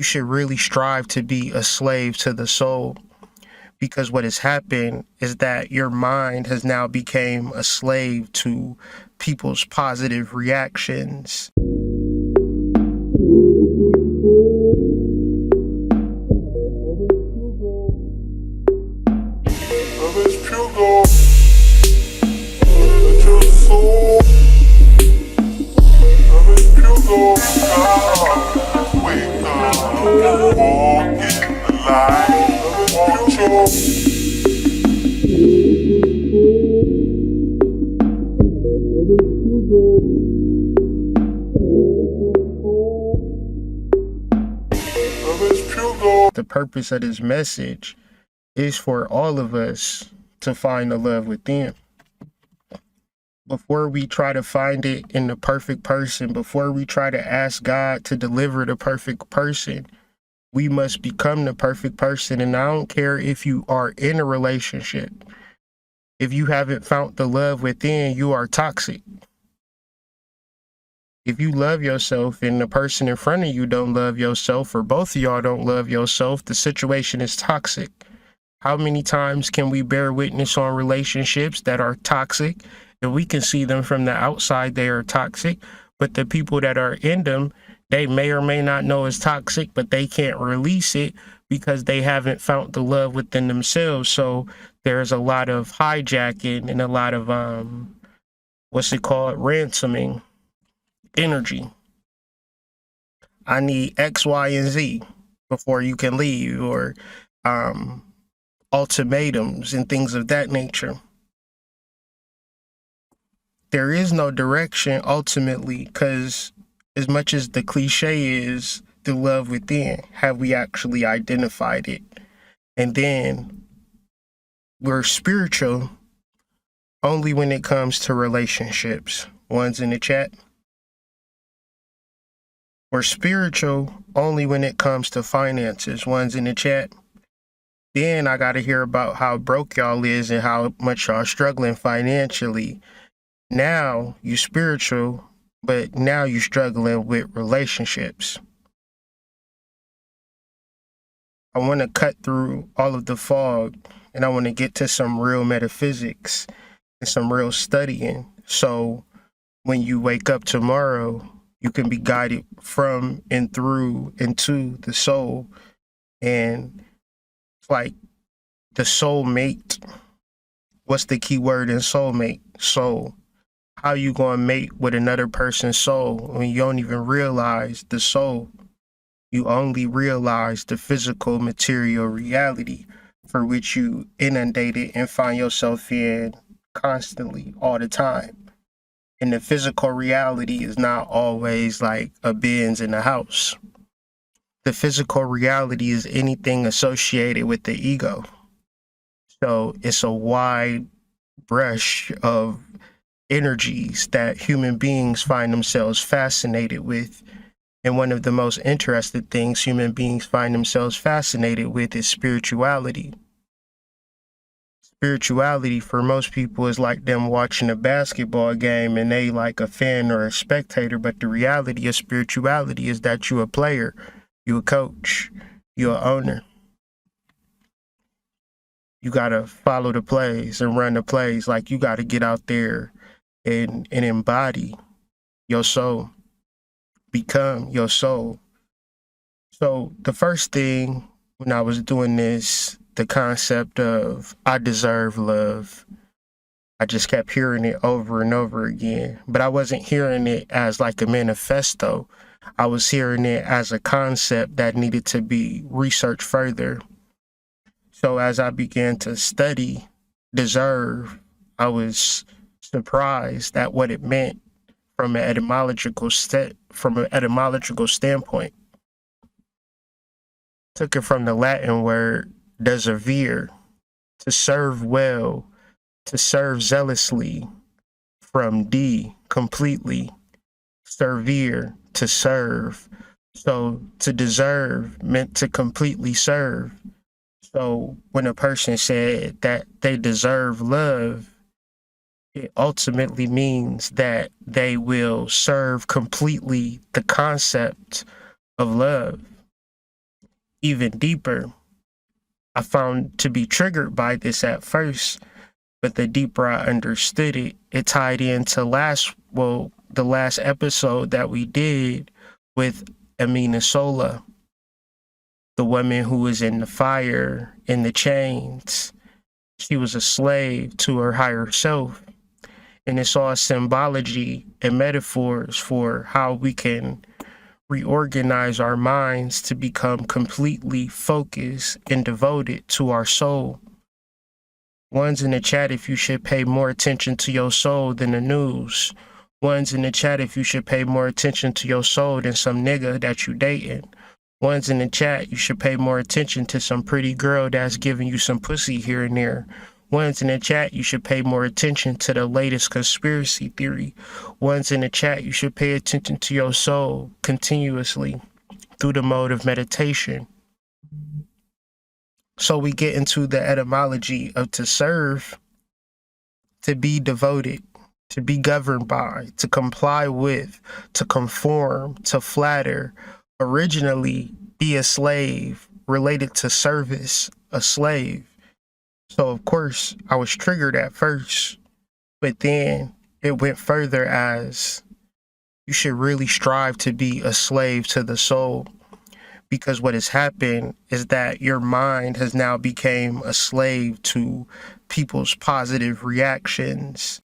you should really strive to be a slave to the soul, because what has happened is that your mind has now become a slave to people's positive reactions. The purpose of this message is for all of us to find the love within. Before we try to find it in the perfect person, before we try to ask God to deliver the perfect person, we must become the perfect person. And I don't care if you are in a relationship. If you haven't found the love within, you are toxic. If you love yourself and the person in front of you don't love yourself, or both of y'all don't love yourself, the situation is toxic. How many times can we bear witness on relationships that are toxic? And we can see them from the outside, they are toxic, but the people that are in them, they may or may not know it's toxic, but they can't release it because they haven't found the love within themselves. So there's a lot of hijacking and a lot of, ransoming energy. I need X, Y, and Z before you can leave, or ultimatums and things of that nature. There is no direction ultimately, because as much as the cliche is the love within, have we actually identified it? And then we're spiritual only when it comes to relationships. One's in the chat. We're spiritual only when it comes to finances. One's in the chat. Then I got to hear about how broke y'all is and how much y'all struggling financially. Now you spiritual, but now you struggling with relationships. I want to cut through all of the fog, and I want to get to some real metaphysics and some real studying. So when you wake up tomorrow, you can be guided from and through into the soul. And it's like the soulmate. What's the key word in soulmate? Soul. How you gonna mate with another person's soul when you don't even realize the soul? You only realize the physical material reality for which you inundated and find yourself in constantly all the time. And the physical reality is not always like a Benz in a house. The physical reality is anything associated with the ego. So it's a wide brush of energies that human beings find themselves fascinated with. And one of the most interesting things human beings find themselves fascinated with is spirituality. Spirituality for most people is like them watching a basketball game and they like a fan or a spectator, but the reality of spirituality is that you a player, you a coach, you a owner. You gotta follow the plays and run the plays. Like you gotta get out there and embody your soul, become your soul. So the first thing when I was doing this, the concept of I deserve love, I just kept hearing it over and over again, but I wasn't hearing it as like a manifesto. I was hearing it as a concept that needed to be researched further. So as I began to study deserve, I was surprised at what it meant from an etymological standpoint. Took it from the Latin word deservere, to serve well, to serve zealously, from D, completely, servire, to serve. So to deserve meant to completely serve. So when a person said that they deserve love, it ultimately means that they will serve completely the concept of love. even deeper. I found to be triggered by this at first, but the deeper I understood it, it tied into the last episode that we did with Amina Sola, the woman who was in the fire, in the chains. She was a slave to her higher self. And it's all symbology and metaphors for how we can reorganize our minds to become completely focused and devoted to our soul. One's in the chat if you should pay more attention to your soul than the news. One's in the chat if you should pay more attention to your soul than some nigga that you dating. One's in the chat you should pay more attention to some pretty girl that's giving you some pussy here and there. One's in the chat you should pay more attention to the latest conspiracy theory. One's in the chat you should pay attention to your soul continuously through the mode of meditation. So we get into the etymology of to serve, to be devoted, to be governed by, to comply with, to conform, to flatter. Originally, be a slave, related to service, a slave. So of course, I was triggered at first, but then it went further as you should really strive to be a slave to the soul. Because what has happened is that your mind has now become a slave to people's positive reactions